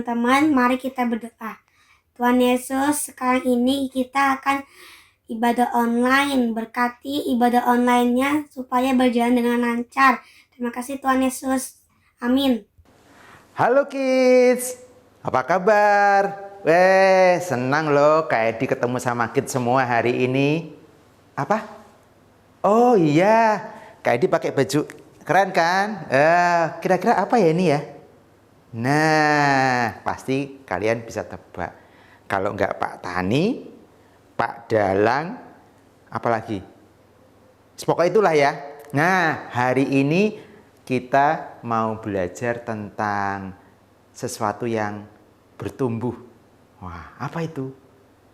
teman-teman, mari kita berdoa. Tuhan Yesus, sekarang ini kita akan ibadah online. Berkati ibadah online-nya supaya berjalan dengan lancar. Terima kasih Tuhan Yesus. Amin. Halo kids, apa kabar? Senang loh Kak Edi ketemu sama kids semua hari ini. Apa? Oh iya, Kak Edi pakai baju keren kan? Kira-kira apa ya ini ya? Nah, pasti kalian bisa tebak. Kalau nggak Pak Tani, Pak Dalang, apalagi? Pokoknya itulah ya. Nah, hari ini kita mau belajar tentang sesuatu yang bertumbuh. Wah, apa itu?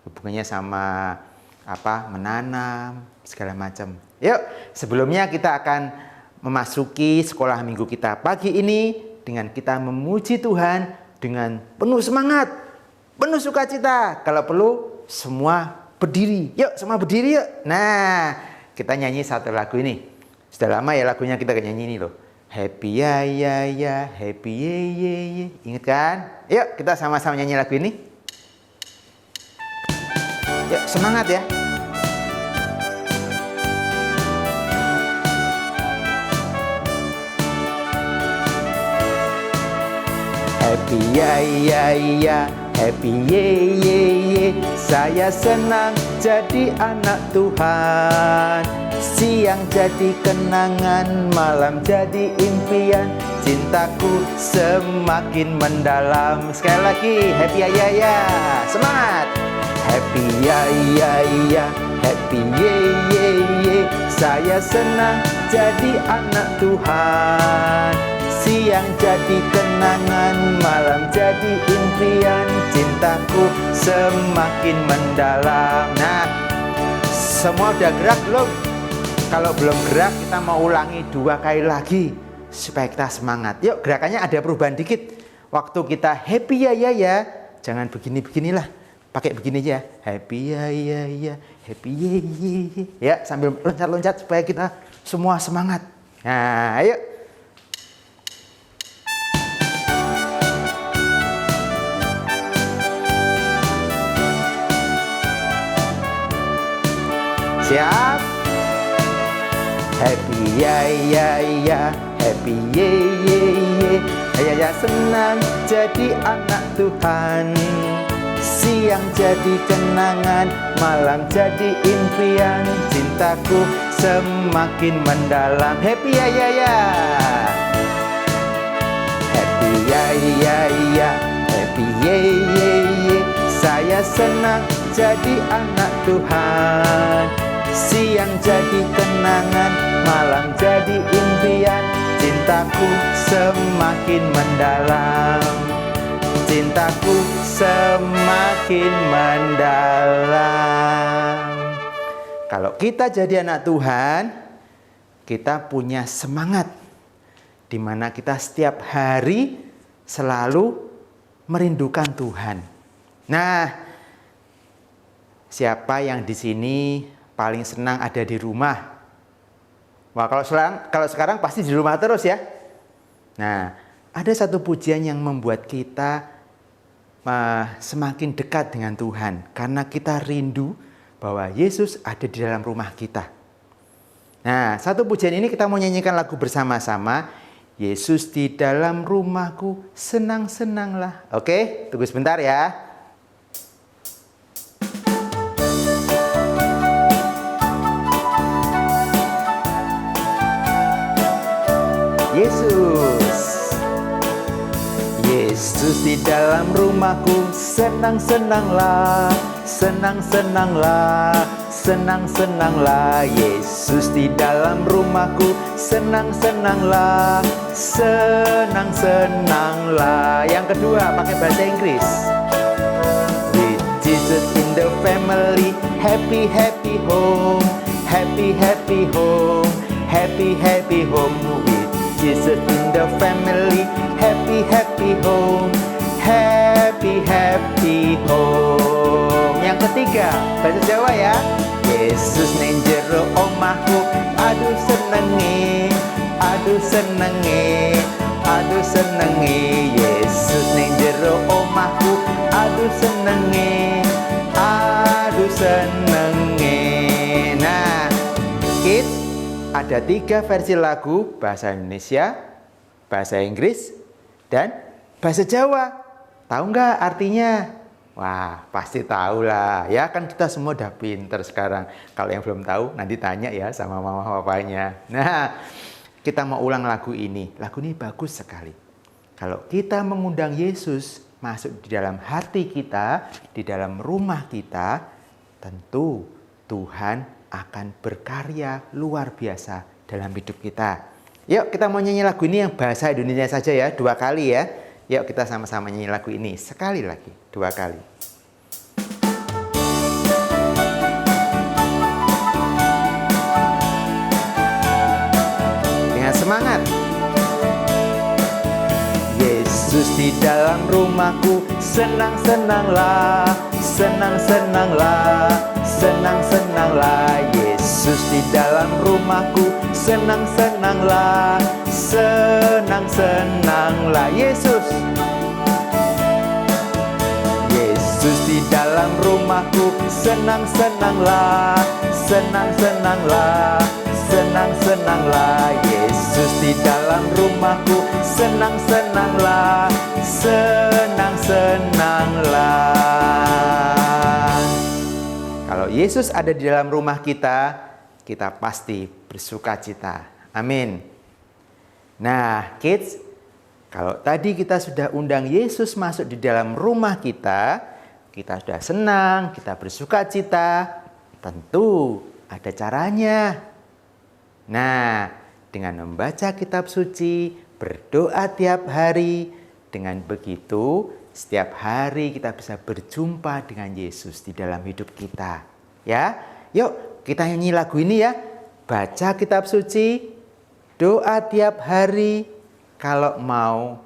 Hubungannya sama apa? Menanam, segala macam. Yuk, sebelumnya kita akan memasuki sekolah minggu kita pagi ini dengan kita memuji Tuhan dengan penuh semangat, penuh sukacita. Kalau perlu semua berdiri. Yuk, semua berdiri yuk. Nah, kita nyanyi satu lagu ini. Sudah lama ya lagunya kita nyanyi ini loh. Happy ya ya ya, happy ye ye ye. Ingat kan? Yuk, kita sama-sama nyanyi lagu ini. Yuk, semangat ya. Happy ya ya ya, happy ye ye ye. Saya senang jadi anak Tuhan. Siang jadi kenangan, malam jadi impian. Cintaku semakin mendalam. Sekali lagi, happy ya ya ya. Semangat. Happy ya ya ya, happy ye ye ye. Saya senang jadi anak Tuhan. Siang jadi kenangan, malam jadi impian. Cintaku semakin mendalam. Nah, semua udah gerak belum? Kalau belum gerak, kita mau ulangi 2 kali lagi supaya kita semangat. Yuk, gerakannya ada perubahan dikit. Waktu kita happy ya ya ya, jangan begini-beginilah. Pakai begini aja. Happy ya ya ya, happy ya ya ya. Ya, sambil loncat-loncat supaya kita semua semangat. Nah, ayo. Siap? Happy ya ya ya, happy ye ye ye. Saya senang jadi anak Tuhan. Siang jadi kenangan, malam jadi impian. Cintaku semakin mendalam. Happy ya ya ya. Happy ya ya ya, happy ye ye ye. Saya senang jadi anak Tuhan. Siang jadi kenangan, malam jadi impian. Cintaku semakin mendalam. Cintaku semakin mendalam. Kalau kita jadi anak Tuhan, kita punya semangat di mana kita setiap hari selalu merindukan Tuhan. Nah, siapa yang di sini paling senang ada di rumah? Wah, kalau sekarang pasti di rumah terus ya. Nah, ada satu pujian yang membuat kita semakin dekat dengan Tuhan karena kita rindu bahwa Yesus ada di dalam rumah kita. Nah, satu pujian ini kita mau nyanyikan lagu bersama-sama. Yesus di dalam rumahku, senang-senanglah. Oke, tunggu sebentar ya. Yesus di dalam rumahku, senang-senanglah, senang-senanglah, senang-senanglah. Yesus di dalam rumahku, senang-senanglah, senang-senanglah. Yang kedua pakai bahasa Inggris. With Jesus in the family, happy happy home, happy happy home, happy happy home. With Jesus in the family, happy happy home, happy happy home. Yang ketiga, bahasa Jawa ya. Yesus neng jero omahku, aduh senenge, aduh senenge, aduh senenge Yesus ning jero omahku, aduh senenge, aduh senenge. Nah, kids, ada 3 versi lagu, bahasa Indonesia, bahasa Inggris, dan bahasa Jawa. Tahu nggak artinya? Wah, pasti tahu lah. Ya kan kita semua udah pinter sekarang. Kalau yang belum tahu, nanti tanya ya sama mama papanya. Nah, kita mau ulang lagu ini. Lagu ini bagus sekali. Kalau kita mengundang Yesus masuk di dalam hati kita, di dalam rumah kita, tentu Tuhan akan berkarya luar biasa dalam hidup kita. Yuk kita mau nyanyi lagu ini yang bahasa Indonesia saja ya, 2 kali ya. Yuk kita sama-sama nyanyi lagu ini sekali lagi, 2 kali. Dengan semangat. Yesus di dalam rumahku, senang-senanglah, senang-senanglah, senang-senanglah. Yesus di dalam rumahku, senang-senanglah, senang-senanglah. Yesus di dalam rumahku, senang-senanglah, senang-senanglah, senang-senanglah. Yesus di dalam rumahku, senang-senanglah, senang-senanglah. Kalau Yesus ada di dalam rumah kita, kita pasti bersukacita. Amin. Nah, kids, kalau tadi kita sudah undang Yesus masuk di dalam rumah kita sudah senang, kita bersukacita, tentu ada caranya. Nah, dengan membaca kitab suci, berdoa tiap hari, dengan begitu setiap hari kita bisa berjumpa dengan Yesus di dalam hidup kita. Ya, yuk kita nyanyi lagu ini ya. Baca kitab suci, doa tiap hari, kalau mau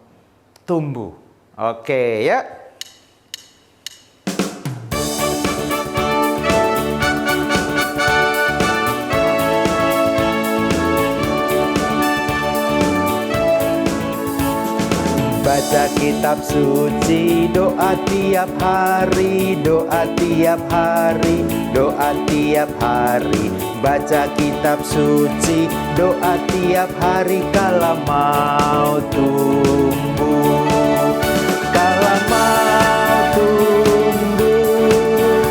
tumbuh. Oke, yuk. Baca kitab suci, doa tiap hari, doa tiap hari, doa tiap hari. Baca kitab suci, doa tiap hari, kalau mau tumbuh, kalau mau tumbuh,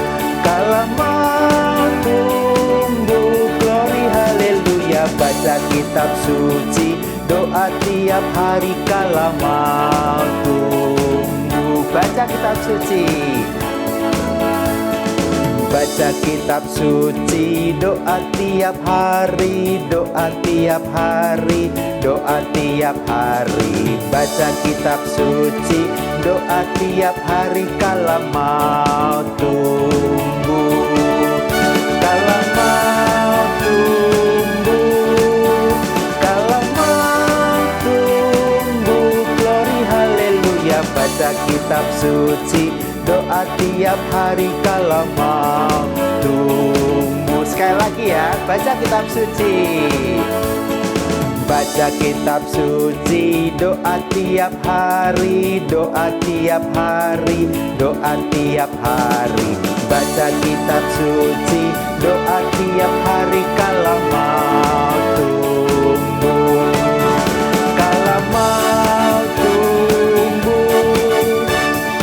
kalau mau tumbuh. Glory haleluya. Baca kitab suci, doa tiap hari, kalau mau tumbuh. Baca kitab suci. Baca kitab suci, doa tiap hari, doa tiap hari, doa tiap hari. Baca kitab suci, doa tiap hari, kalau mau tumbuh, kalau mau tumbuh, kalau mau tumbuh. Glory haleluya. Baca kitab suci, doa tiap hari, kalau mau tumbuh. Sekali lagi ya, baca kitab suci. Baca kitab suci, doa tiap hari, doa tiap hari, doa tiap hari. Baca kitab suci, doa tiap hari, kalau mau tumbuh, kalau mau tumbuh,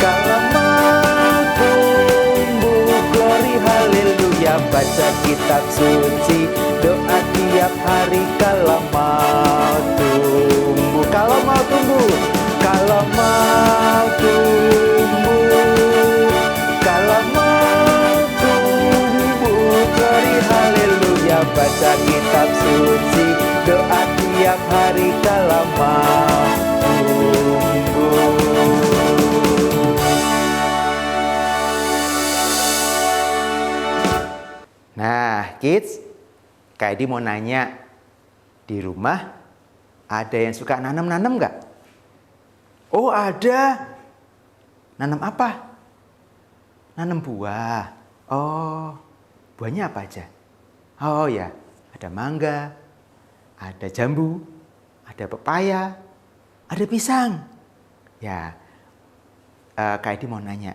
kalau mau tumbuh. Glory haleluya. Baca kitab suci, doa tiap hari, kalau mau tumbuh, kalau mau tumbuh, kalau mau tumbuh, kalau mau tumbuh. Glory haleluya. Baca kitab suci, doa tiap hari, kalau mau tumbuh. Nah, kids, Kak Edi mau nanya, di rumah ada yang suka nanam-nanam nggak? Oh ada. Nanam apa? Nanam buah. Oh, buahnya apa aja? Oh ya, ada mangga, ada jambu, ada pepaya, ada pisang. Ya, Kak Edi mau nanya,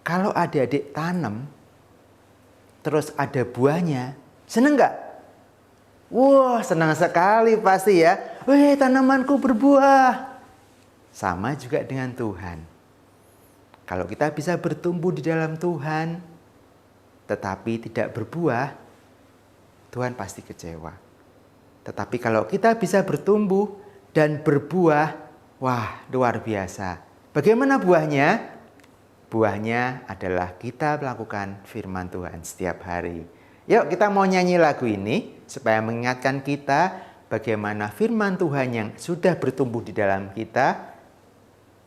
kalau adik-adik tanam, terus ada buahnya, seneng nggak? Wah, senang sekali pasti ya. Wih, tanamanku berbuah. Sama juga dengan Tuhan. Kalau kita bisa bertumbuh di dalam Tuhan, tetapi tidak berbuah, Tuhan pasti kecewa. Tetapi kalau kita bisa bertumbuh dan berbuah, wah, luar biasa. Bagaimana buahnya? Buahnya adalah kita melakukan firman Tuhan setiap hari. Yuk kita mau nyanyi lagu ini supaya mengingatkan kita bagaimana firman Tuhan yang sudah bertumbuh di dalam kita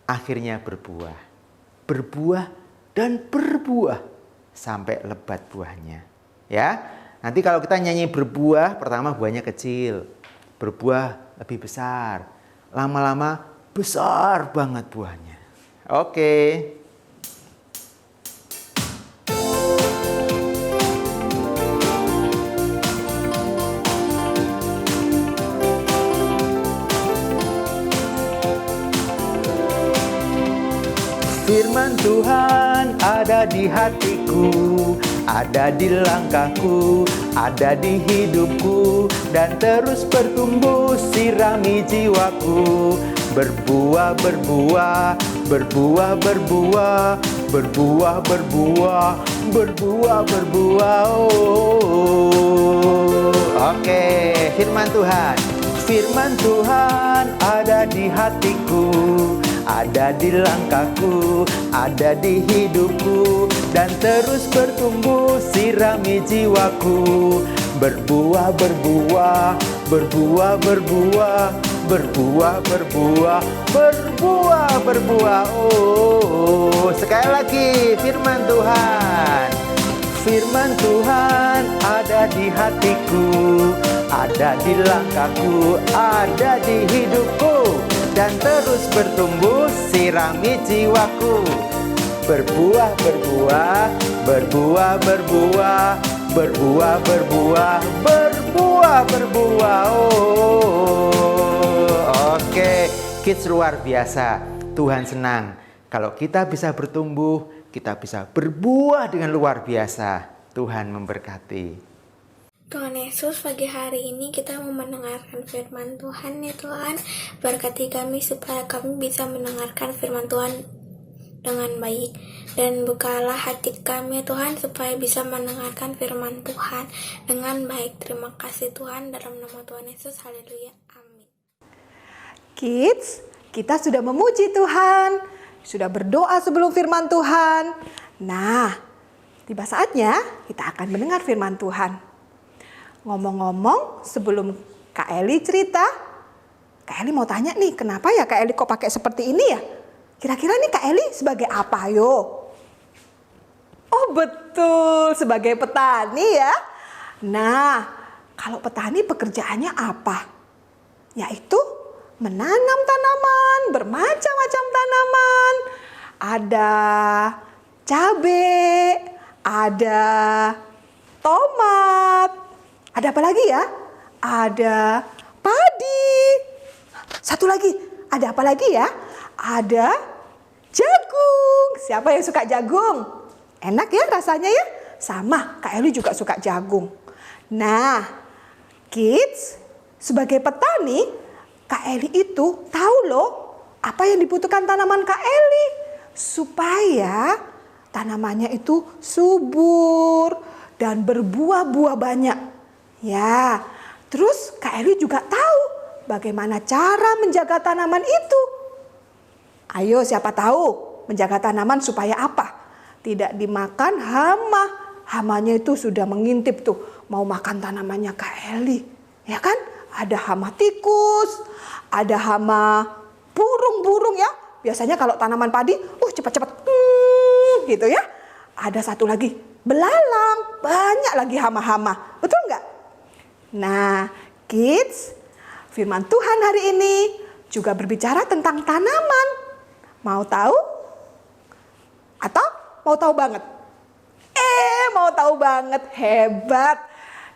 akhirnya berbuah. Berbuah dan berbuah sampai lebat buahnya. Ya, nanti kalau kita nyanyi berbuah, pertama buahnya kecil. Berbuah lebih besar. Lama-lama besar banget buahnya. Oke. Firman Tuhan ada di hatiku, ada di langkahku, ada di hidupku, dan terus bertumbuh sirami jiwaku. Berbuah, berbuah, berbuah, berbuah, berbuah, berbuah, berbuah, berbuah. Oke, firman Tuhan. Firman Tuhan ada di hatiku, ada di langkahku, ada di hidupku, dan terus bertumbuh sirami jiwaku. Berbuah, berbuah, berbuah, berbuah, berbuah, berbuah, berbuah, berbuah. Oh, sekali lagi firman Tuhan. Firman Tuhan ada di hatiku, ada di langkahku, ada di hidupku, dan terus bertumbuh sirami jiwaku. Berbuah, berbuah, berbuah, berbuah, berbuah, berbuah, berbuah, berbuah. Oh, oke, kids luar biasa. Tuhan senang kalau kita bisa bertumbuh, kita bisa berbuah dengan luar biasa. Tuhan memberkati. Tuhan Yesus, pagi hari ini kita mau mendengarkan firman Tuhan ya Tuhan. Berkati kami supaya kami bisa mendengarkan firman Tuhan dengan baik. Dan bukalah hati kami ya Tuhan supaya bisa mendengarkan firman Tuhan dengan baik. Terima kasih Tuhan, dalam nama Tuhan Yesus, haleluya, amin. Kids, kita sudah memuji Tuhan, sudah berdoa sebelum firman Tuhan. Nah, tiba saatnya kita akan mendengar firman Tuhan. Ngomong-ngomong, sebelum Kak Eli cerita, Kak Eli mau tanya nih, kenapa ya Kak Eli kok pakai seperti ini ya? Kira-kira nih Kak Eli sebagai apa yo? Oh betul, sebagai petani ya. Nah, kalau petani pekerjaannya apa? Yaitu menanam tanaman, bermacam-macam tanaman. Ada cabai, ada tomat, ada apa lagi ya? Ada padi. Satu lagi, ada apa lagi ya? Ada jagung. Siapa yang suka jagung? Enak ya rasanya ya? Sama, Kak Eli juga suka jagung. Nah, kids, sebagai petani, Kak Eli itu tahu loh apa yang dibutuhkan tanaman Kak Eli supaya tanamannya itu subur dan berbuah-buah banyak. Ya, terus Kak Eli juga tahu bagaimana cara menjaga tanaman itu. Ayo, siapa tahu menjaga tanaman supaya apa? Tidak dimakan hama. Hamanya itu sudah mengintip tuh, mau makan tanamannya Kak Eli. Ya kan? Ada hama tikus, ada hama burung-burung ya. Biasanya kalau tanaman padi, cepat-cepat gitu ya. Ada satu lagi, belalang. Banyak lagi hama-hama. Betul nggak? Nah, kids, firman Tuhan hari ini juga berbicara tentang tanaman. Mau tahu? Atau mau tahu banget? Mau tahu banget. Hebat.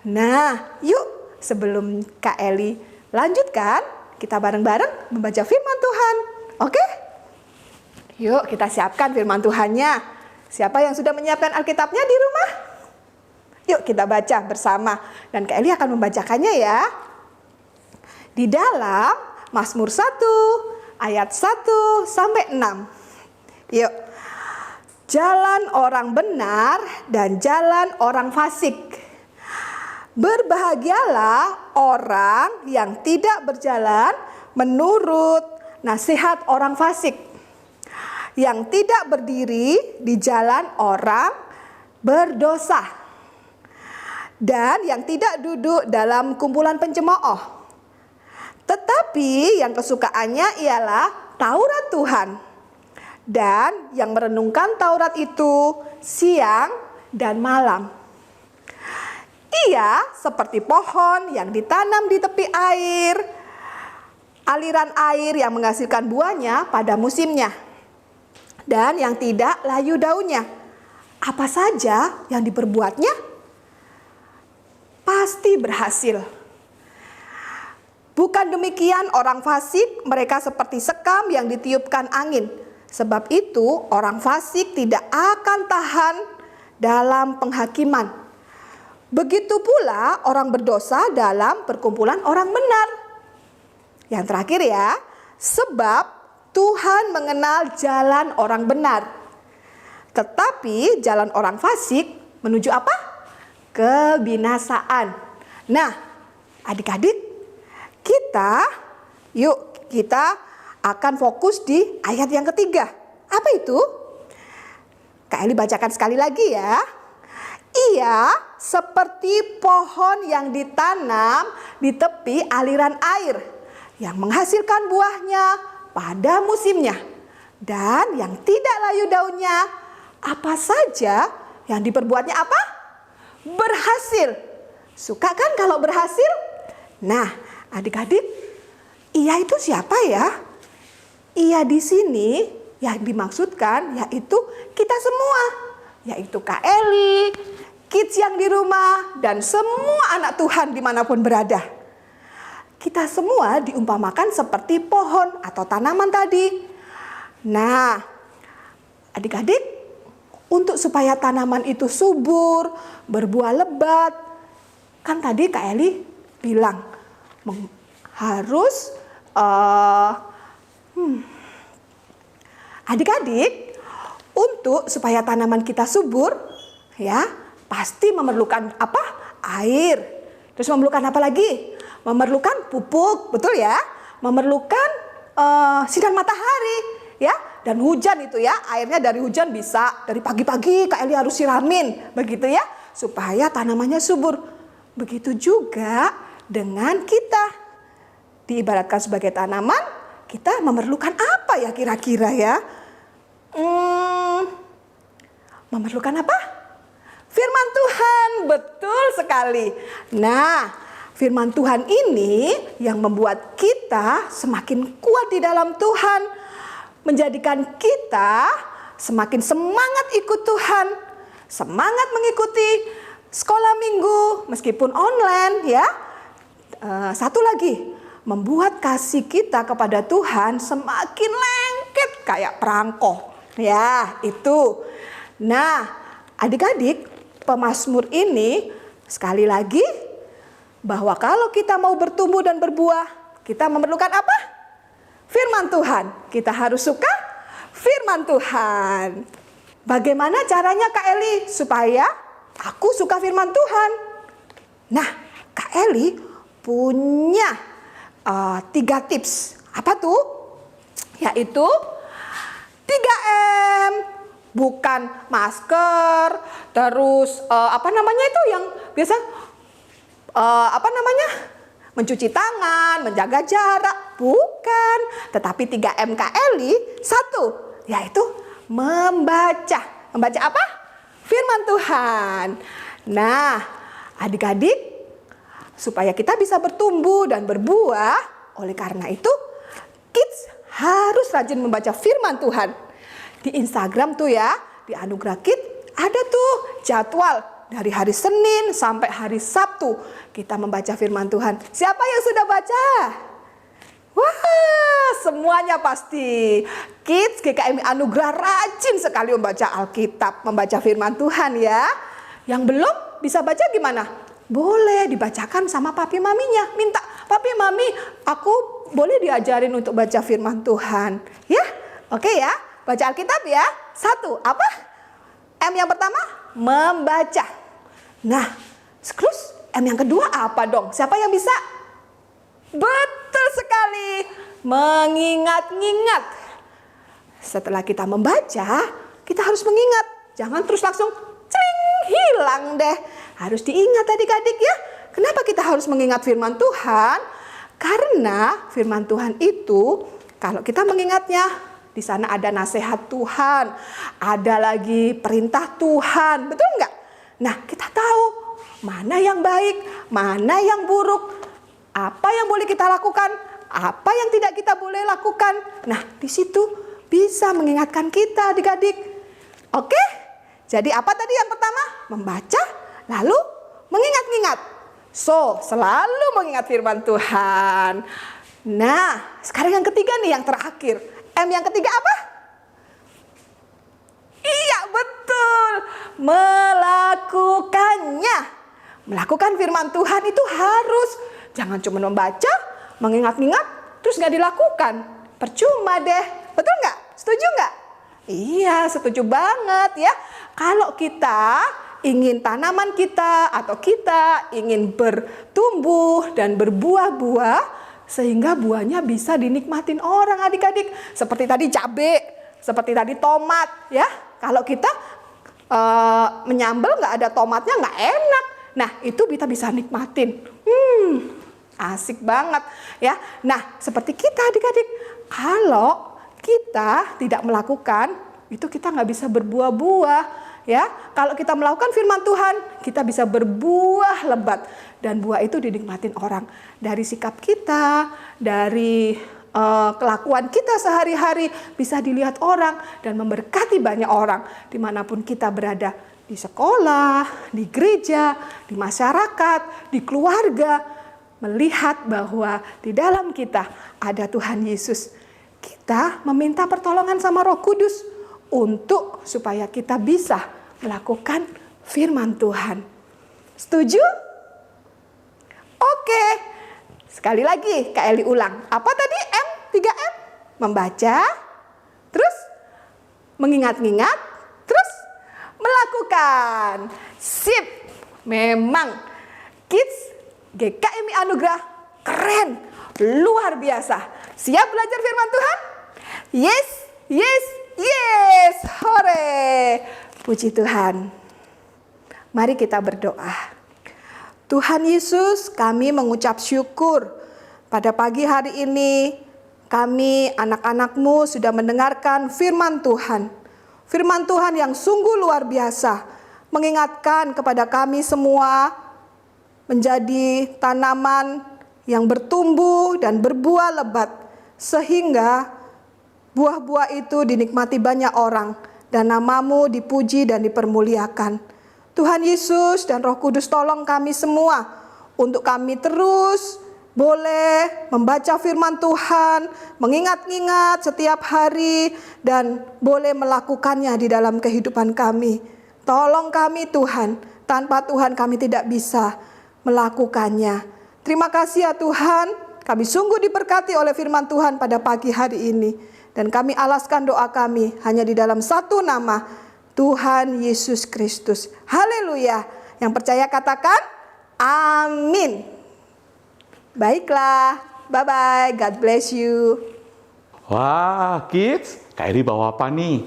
Nah, yuk sebelum Kak Eli lanjutkan, kita bareng-bareng membaca firman Tuhan. Oke? Yuk kita siapkan firman Tuhannya. Siapa yang sudah menyiapkan Alkitabnya di rumah? Yuk kita baca bersama. Dan Kak Eli akan membacakannya ya. Di dalam Mazmur 1 ayat 1 sampai 6. Yuk. Jalan orang benar dan jalan orang fasik. Berbahagialah orang yang tidak berjalan menurut nasihat orang fasik, yang tidak berdiri di jalan orang berdosa, dan yang tidak duduk dalam kumpulan pencemooh. Tetapi yang kesukaannya ialah Taurat Tuhan. Dan yang merenungkan Taurat itu siang dan malam. Ia seperti pohon yang ditanam di tepi air, aliran air yang menghasilkan buahnya pada musimnya. Dan yang tidak layu daunnya. Apa saja yang diperbuatnya pasti berhasil. Bukan demikian orang fasik, mereka seperti sekam yang ditiupkan angin. Sebab itu orang fasik tidak akan tahan dalam penghakiman. Begitu pula orang berdosa dalam perkumpulan orang benar. Yang terakhir ya, sebab Tuhan mengenal jalan orang benar. Tetapi jalan orang fasik menuju apa? Kebinasaan. Nah, adik-adik, kita akan fokus di ayat yang ketiga. Apa itu? Kak Eli bacakan sekali lagi ya. Ia seperti pohon yang ditanam di tepi aliran air, yang menghasilkan buahnya pada musimnya. Dan yang tidak layu daunnya, apa saja yang diperbuatnya apa? Berhasil. Suka kan kalau berhasil? Nah, adik-adik, ia itu siapa ya? Ia di sini yang dimaksudkan yaitu kita semua, yaitu Kak Eli, kids yang di rumah, dan semua anak Tuhan dimanapun berada. Kita semua diumpamakan seperti pohon atau tanaman tadi. Nah, adik-adik, untuk supaya tanaman itu subur, berbuah lebat, kan tadi Kak Eli bilang harus adik-adik, untuk supaya tanaman kita subur, ya pasti memerlukan apa? Air. Terus memerlukan apa lagi? Memerlukan pupuk, betul ya? Memerlukan sinar matahari, ya. Dan hujan itu ya, airnya dari hujan bisa dari pagi-pagi Kak Eli harus siramin, begitu ya, supaya tanamannya subur. Begitu juga dengan kita. Diibaratkan sebagai tanaman, kita memerlukan apa ya kira-kira ya? Memerlukan apa? Firman Tuhan, betul sekali. Nah, firman Tuhan ini yang membuat kita semakin kuat di dalam Tuhan, menjadikan kita semakin semangat ikut Tuhan, semangat mengikuti sekolah minggu meskipun online ya. Satu lagi, membuat kasih kita kepada Tuhan semakin lengket kayak perangko. Ya, itu. Nah, adik-adik, pemazmur ini sekali lagi bahwa kalau kita mau bertumbuh dan berbuah, kita memerlukan apa? Firman Tuhan. Kita harus suka firman Tuhan. Bagaimana caranya Kak Eli supaya aku suka firman Tuhan? Nah, Kak Eli punya 3 tips. Apa tuh? Yaitu 3M. Bukan masker, terus itu yang biasa mencuci tangan, menjaga jarak. Bukan, tetapi 3M Kak Eli, 1, yaitu membaca. Membaca apa? Firman Tuhan. Nah, adik-adik, supaya kita bisa bertumbuh dan berbuah, oleh karena itu, kids harus rajin membaca firman Tuhan. Di Instagram tuh ya, di Anugerah Kids ada tuh jadwal dari hari Senin sampai hari Sabtu kita membaca firman Tuhan. Siapa yang sudah baca? Wah, semuanya pasti. Kids GKMI Anugerah rajin sekali membaca Alkitab, membaca firman Tuhan ya. Yang belum bisa baca gimana? Boleh dibacakan sama papi maminya. Minta, papi mami, aku boleh diajarin untuk baca firman Tuhan. Ya, oke ya. Baca Alkitab ya. 1, apa? M yang pertama, membaca. Nah, terus M yang kedua apa dong? Siapa yang bisa? Betul sekali, mengingat-ingat. Setelah kita membaca, kita harus mengingat. Jangan terus langsung cering, hilang deh. Harus diingat adik-adik ya. Kenapa kita harus mengingat firman Tuhan? Karena firman Tuhan itu, kalau kita mengingatnya, di sana ada nasihat Tuhan, ada lagi perintah Tuhan, betul nggak? Nah, kita tahu mana yang baik, mana yang buruk, apa yang boleh kita lakukan, apa yang tidak kita boleh lakukan. Nah, di situ bisa mengingatkan kita adik-adik. Oke? Jadi apa tadi yang pertama? Membaca, lalu mengingat-ingat. So, selalu mengingat firman Tuhan. Nah, sekarang yang ketiga nih, yang terakhir. M yang ketiga apa? Iya, betul. Melakukannya. Melakukan firman Tuhan itu harus. Jangan cuma membaca, mengingat-ingat, terus nggak dilakukan. Percuma deh. Betul nggak? Setuju nggak? Iya, setuju banget ya. Kalau kita ingin tanaman kita atau kita ingin bertumbuh dan berbuah-buah, sehingga buahnya bisa dinikmatin orang adik-adik. Seperti tadi cabai, seperti tadi tomat ya. Kalau kita menyambel nggak ada tomatnya nggak enak. Nah, itu kita bisa nikmatin. Asik banget ya. Nah, seperti kita adik-adik, kalau kita tidak melakukan, itu kita nggak bisa berbuah-buah ya. Kalau kita melakukan firman Tuhan, kita bisa berbuah lebat. Dan buah itu dinikmatin orang. Dari sikap kita, dari kelakuan kita sehari-hari bisa dilihat orang dan memberkati banyak orang dimanapun kita berada. Di sekolah, di gereja, di masyarakat, di keluarga. Melihat bahwa di dalam kita ada Tuhan Yesus. Kita meminta pertolongan sama Roh Kudus untuk supaya kita bisa melakukan firman Tuhan. Setuju? Oke. Sekali lagi Kak Eli ulang. Apa tadi M? 3M? Membaca, terus mengingat-ingat, terus melakukan. Sip. Memang Kids GKMI Anugerah keren, luar biasa. Siap belajar firman Tuhan? Yes, yes, yes. Hore. Puji Tuhan. Mari kita berdoa. Tuhan Yesus, kami mengucap syukur pada pagi hari ini kami anak-anak-Mu sudah mendengarkan firman Tuhan. Firman Tuhan yang sungguh luar biasa mengingatkan kepada kami semua menjadi tanaman yang bertumbuh dan berbuah lebat sehingga buah-buah itu dinikmati banyak orang dan nama-Mu dipuji dan dipermuliakan. Tuhan Yesus dan Roh Kudus tolong kami semua untuk kami terus boleh membaca firman Tuhan, mengingat-ingat setiap hari dan boleh melakukannya di dalam kehidupan kami. Tolong kami Tuhan, tanpa Tuhan kami tidak bisa melakukannya. Terima kasih ya Tuhan, kami sungguh diberkati oleh firman Tuhan pada pagi hari ini. Dan kami alaskan doa kami hanya di dalam satu nama, Tuhan Yesus Kristus. Haleluya. Yang percaya katakan amin. Baiklah, bye-bye, God bless you. Wah, Kids, Kak Eri bawa apa nih?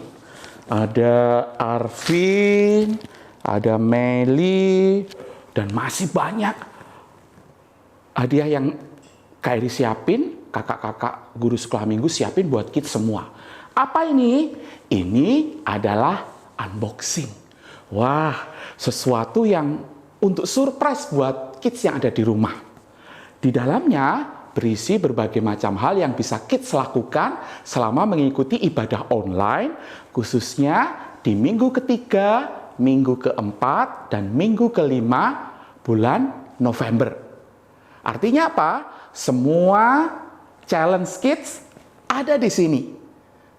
Ada Arvin, ada Meli, dan masih banyak hadiah yang Kak Eri siapin, kakak-kakak guru sekolah minggu siapin buat Kids semua. Apa ini? Ini adalah unboxing. Wah, sesuatu yang untuk surprise buat Kids yang ada di rumah. Di dalamnya berisi berbagai macam hal yang bisa Kids lakukan selama mengikuti ibadah online, khususnya di minggu ketiga, minggu keempat, dan minggu kelima bulan November. Artinya apa? Semua challenge kids ada di sini.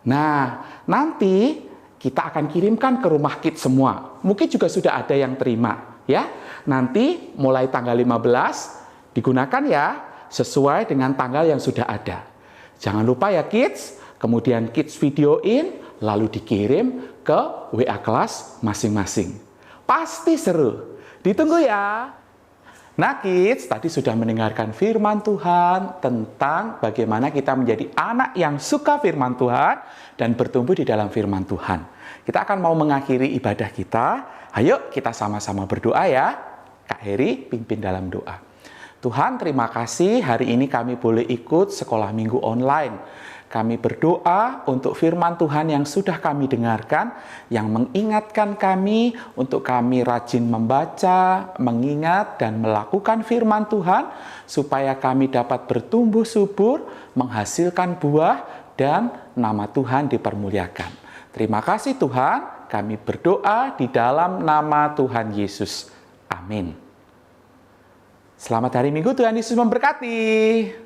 Nah, nanti kita akan kirimkan ke rumah kids semua. Mungkin juga sudah ada yang terima, ya. Nanti mulai tanggal 15 digunakan ya, sesuai dengan tanggal yang sudah ada. Jangan lupa ya kids, kemudian kids videoin, lalu dikirim ke WA kelas masing-masing. Pasti seru. Ditunggu ya. Nah kids, tadi sudah mendengarkan firman Tuhan tentang bagaimana kita menjadi anak yang suka firman Tuhan dan bertumbuh di dalam firman Tuhan. Kita akan mau mengakhiri ibadah kita. Ayo kita sama-sama berdoa ya. Kak Heri pimpin dalam doa. Tuhan, terima kasih hari ini kami boleh ikut sekolah minggu online. Kami berdoa untuk firman Tuhan yang sudah kami dengarkan, yang mengingatkan kami untuk kami rajin membaca, mengingat, dan melakukan firman Tuhan, supaya kami dapat bertumbuh subur, menghasilkan buah, dan nama Tuhan dipermuliakan. Terima kasih Tuhan, kami berdoa di dalam nama Tuhan Yesus. Amin. Selamat hari Minggu, Tuhan Yesus memberkati.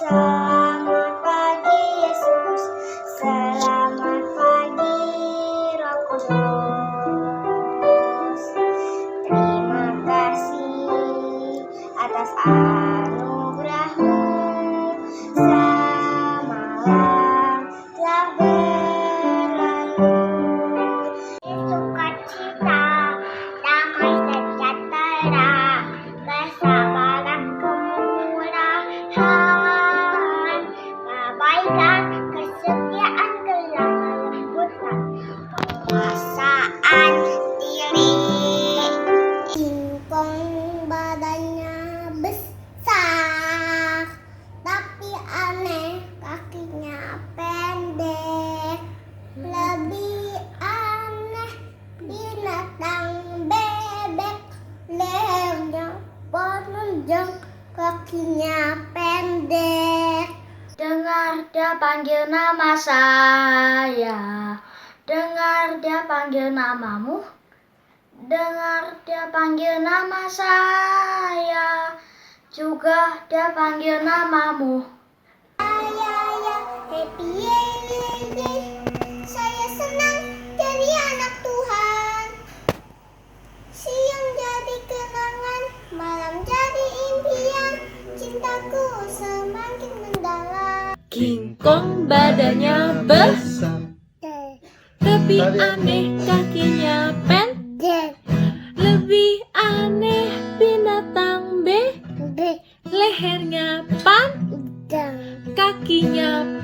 Selamat pagi Yesus, selamat pagi Roh Kudus. Terima kasih atas anugerah-Mu, semalam telah berlalu. Sukacita, damai sejahtera, kesabaran, kemurahan, kebaikan, kesetiaan, kelemah lembutan, penguasaan diri. Singkong badannya besar, tapi aneh kakinya pendek. Lebih aneh binatang bebek, lehernya panjang, kakinya pendek. Dengar dia panggil nama saya, dengar dia panggil namamu, dengar dia panggil nama saya, juga dia panggil namamu. Ya, happy yeay, saya senang jadi anak Tuhan. Siang jadi kenangan, malam jadi impian, cintaku semakin mendalam. King Kong badannya besar, tapi aneh kakinya pendek. Lebih aneh binatang B, lehernya panjang, kakinya